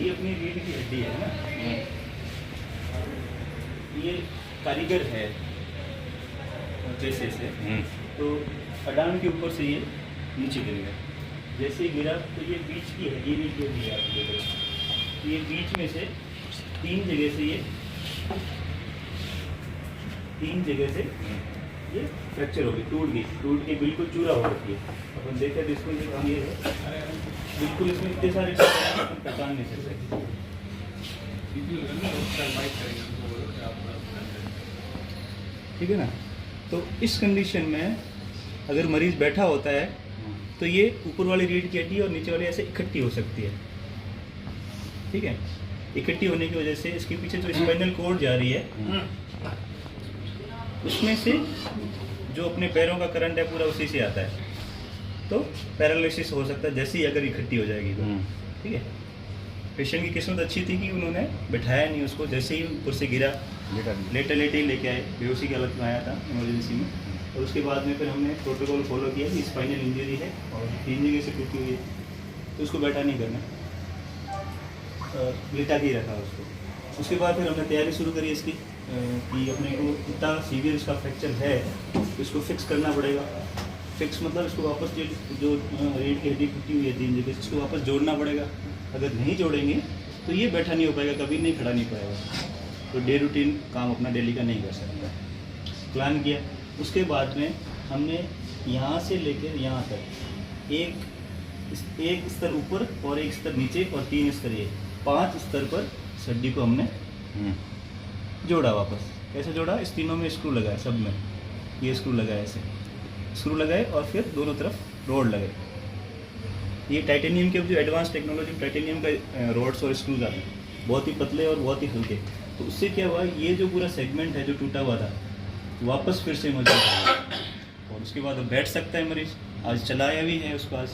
ये अपनी रीढ़ की हड्डी है ना, ये कारीगर है जैसे से, तो अडान के ऊपर से ये नीचे गिर गया। जैसे ही गिरा तो ये बीच की है, ये रीढ़ की हड्डी है आपके ऊपर, तो ये बीच में से तीन जगह से ये फ्रैक्चर हो गई, टूट के बिल्कुल चूरा हो रखी है। अपन देखें तो इसमें ये है बिल्कुल, इसमें इतने सारे पहचान नहीं सकते। ठीक है ना। तो इस कंडीशन में अगर मरीज बैठा होता है तो ये ऊपर वाली रीढ़ की हड्डी और नीचे वाली ऐसे इकट्ठी हो सकती है। ठीक है, इकट्ठी होने की वजह से इसके पीछे जो स्पाइनल कॉर्ड जा रही है उसमें से जो अपने पैरों का करंट है पूरा उसी से आता है, तो पैरालिसिस हो सकता है जैसे ही अगर इकट्ठी हो जाएगी तो। ठीक है, पेशेंट की किस्मत अच्छी थी कि उन्होंने बैठाया नहीं उसको, जैसे ही ऊपर से गिरा लेटे ही लेके आए, बेहोशी की हालत में आया था इमरजेंसी में। और उसके बाद में फिर हमने प्रोटोकॉल फॉलो किया कि स्पाइनल इंजरी है और 3 जगह से टूटी हुई है, तो उसको बैठा नहीं करना, लेटा के ही रखा उसको। उसके बाद फिर हमने तैयारी शुरू करी इसकी कि अपने को इतना सीवियर इसका फ्रैक्चर है तो इसको फिक्स करना पड़ेगा। फिक्स मतलब इसको वापस जो रीढ़ की हड्डी टूटी हुई है 3 जगह, इसको वापस जोड़ना पड़ेगा। अगर नहीं जोड़ेंगे तो ये बैठा नहीं हो पाएगा, कभी नहीं खड़ा नहीं पाएगा, तो डे रूटीन काम अपना डेली का नहीं कर सकता। प्लान किया, उसके बाद में हमने यहाँ से लेकर यहाँ तक एक स्तर ऊपर और एक स्तर नीचे और 3 स्तर, ये 5 स्तर पर हड्डी को हमने जोड़ा वापस। कैसे जोड़ा? इस तीनों में स्क्रू लगाए, सब में ये स्क्रू लगाए, ऐसे स्क्रू लगाए और फिर दोनों तरफ रोड लगाए। ये टाइटेनियम के जो एडवांस टेक्नोलॉजी टाइटेनियम का रोड्स और स्क्रूज आते हैं, बहुत ही पतले और बहुत ही हल्के। तो उससे क्या हुआ, ये जो पूरा सेगमेंट है जो टूटा हुआ था वापस फिर से मजबूत हुआ और उसके बाद अब बैठ सकता है मरीज। आज चलाया भी है उसको, आज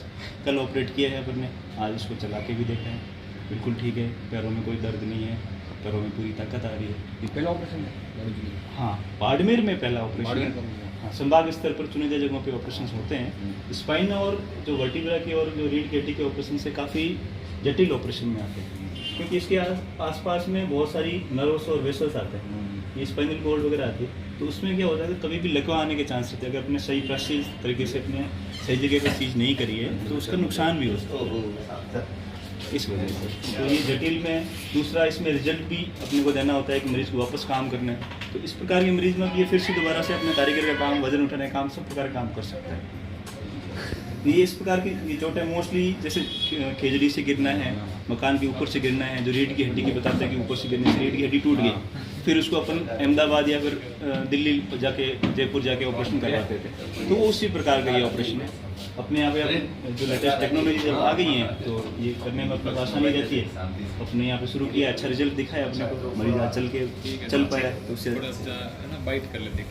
कल ऑपरेट किया है अपन ने, आज उसको चला के भी देखा है, बिल्कुल ठीक है, पैरों में कोई दर्द नहीं है, पैरों में पूरी ताकत आ रही है। ये पहला ऑपरेशन है? हाँ, बाड़मेर में पहला ऑपरेशन है। हाँ, संभाग स्तर पर चुनिंदा जगहों पे ऑपरेशन होते हैं। स्पाइन और जो वर्टिब्रा के और जो रीढ़ की हड्डी के ऑपरेशन से काफ़ी जटिल ऑपरेशन में आते हैं, क्योंकि इसके आसपास में बहुत सारी नर्व्स और वेसल्स आते हैं, ये स्पाइनल कॉर्ड वगैरह आती है। तो उसमें क्या होता है कि कभी भी लकवा आने के चांस रहते हैं। अगर अपने सही प्रेसिज तरीके से अपने सही जगह पर चीज़ नहीं करी है तो उसका नुकसान भी हो सकता है इस वजह से। तो ये जटिल में दूसरा इसमें रिजल्ट भी अपने को देना होता है कि मरीज को वापस काम करना है। तो इस प्रकार के मरीज में ये फिर से दोबारा से अपने कारीगर का काम, वजन उठाने का काम, सब प्रकार का काम कर सकता है। ये इस प्रकार की ये चोटें मोस्टली जैसे खेजड़ी से गिरना है, मकान के ऊपर से गिरना है, जो रीढ़ की हड्डी की बताते हैं कि ऊपर से गिरने से रीढ़ की हड्डी टूट गई, फिर उसको अपन अहमदाबाद या फिर दिल्ली जाके, जयपुर जाके ऑपरेशन करवाते थे। तो वो उसी प्रकार का ये ऑपरेशन है। अपने यहाँ पे जो लेटेस्ट टेक्नोलॉजी जब आ गई हैं तो ये करने में अपने आसानी रहती है। अपने यहाँ पे शुरू किया, अच्छा रिजल्ट दिखा है अपने को, मरीज आज चल पाया, तो उससे बाइट कर लेते